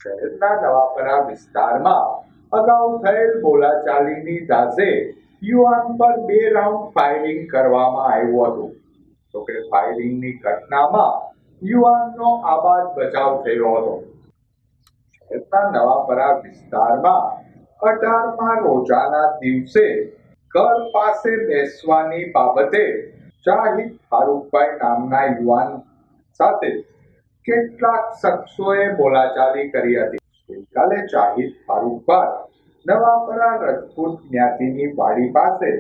શહેરના નવાપરા વિસ્તારમાં અગાઉ થયેલ બોલાચાલીની ધાસે યુવાન પર 2 રાઉન્ડ ફાયરિંગ કરવામાં આવ્યું હતું. જોકે ફાયરિંગની ઘટનામાં યુવાનનો આબાદ બચાવ થયો હતો. શહેરના નવાપરા વિસ્તારમાં 18મા રોજાના દિવસે ઘર પાસે બેસવાની બાબતે જાહિદ ફારૂકભાઈ નામના યુવાન સાથે કેટલાક શખ્સોએ બોલાચાલી કરી હતી. ગઈકાલે જાહિદ ફારૂકભાઈ નવાપરા રજપૂત જ્ઞાતિની વાડી પાસે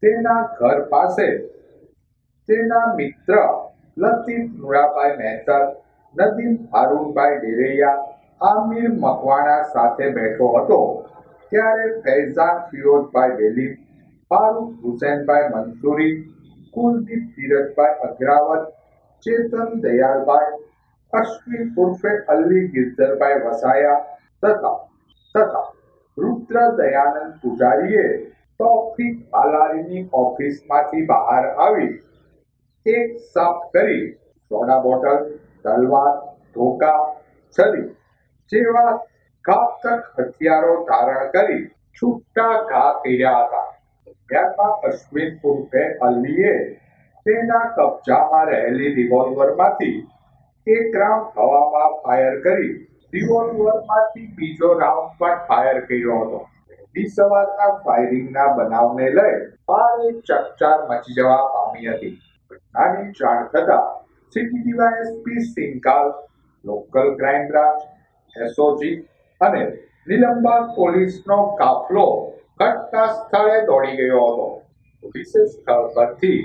તેના ઘર પાસે તેના મિત્ર લતીફ નુરાભાઈ મહેતર, નદીમ હારૂનભાઈ ડેરૈયા, આમિર મકવાણા સાથે બેઠો હતો ત્યારે ફૈઝાન ફિરોઝભાઈ વેલી, ફારૂક હુસૈનભાઈ મંસૂરી, કુલદીપ ધીરજભાઈ અગ્રાવત, ચેતન દયાળભાઈ, અશ્વિન ઉર્ફે અલ્લી ગિરધરભાઈ વસાયા તથા રુદ્ર દયાનંદ પૂજારીએ તૌફીક હાલારીની ઓફિસમાંથી બહાર આવી એક સાફ કરી સોડા બોટલ, તલવાર, ધોકા, છરી જેવા ઘાતક હથિયારો ધારણ કરી છૂટા ઘા કર્યા હતા. ત્યારબાદ અશ્વિન ઉર્ફે અલ્લીએ તેના કબજામાં રહેલી રિવોલ્વરમાંથી 1 રાઉન્ડ હવામાં ફાયર કરી રિવોલ્વરમાંથી બીજો રાઉન્ડ પણ ફાયર કર્યો હતો. વહેલી સવારના ફાયરિંગના બનાવને લઈ ભારે ચકચાર મચી જવા પામી હતી. ઘટનાની જાણ થતા city DYSP Singhal, local crime branch, SOG અને નિલંબાગ પોલીસનો કાફલો ઘટના સ્થળે દોડી ગયો હતો. પોલીસે સ્થળ પરથી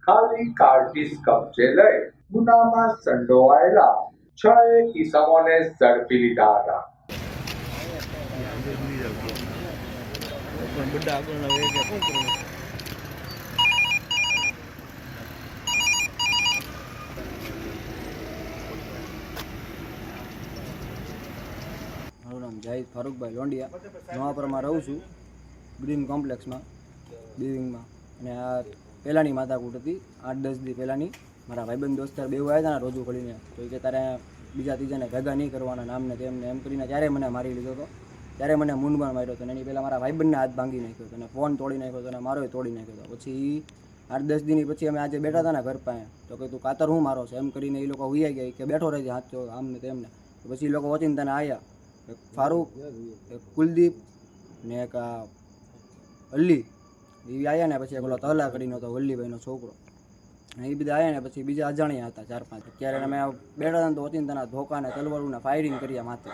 ખાલી કાર્ડિસ કબજે લઈ ગુનામાં સંડોવાયેલા 6 ઇસમોને ઝડપી લીધા હતા. મારું નામ જાહિદ ફારૂકભાઈ લોંડિયા, નવાપરામાં રહું છું, ગ્રીન કોમ્પ્લેક્સમાં બિલ્ડિંગમાં. અને આ પહેલાંની માથાકૂટ હતી, 8-10 દી પહેલાંની. મારા ભાઈબંધ દોસ્તાર બેવ આવ્યા હતા ને રોજુ ખોલીને, તો કે તારે બીજા ત્રીજાને ભેગા નહીં કરવાના નામને તેમને એમ કરીને ત્યારે મને મારી લીધો હતો. ત્યારે મને મૂંઢમાં માર્યો હતો. એની પહેલાં મારા ભાઈબંધને હાથ ભાંગી નાખ્યો હતો અને ફોન તોડી નાખ્યો હતો અને મારોય તોડી નાખ્યો હતો. પછી 8-10 દીની પછી અમે આજે બેઠા હતા ને ઘર પાસે, તો કે તું કાતર હું મારો છે એમ કરીને એ લોકો ઉઈ ગયા કે બેઠો રહેજે હાથ આમ ને તેમને. તો પછી એ લોકો ઓચિંતાને આવ્યા, ફારૂક, કુલદીપ ને એક અલ્લી એ આવ્યા ને પછી પેલો તહલા કરીને હતો વલ્લીભાઈનો છોકરો, એ બધા આવ્યા ને પછી બીજા અજાણ્યા હતા 4-5. ત્યારે અમે બેઠા હતા ને તો ઓચિંતાના ધોકા ને તલવારોના ફાયરિંગ કર્યા માથે.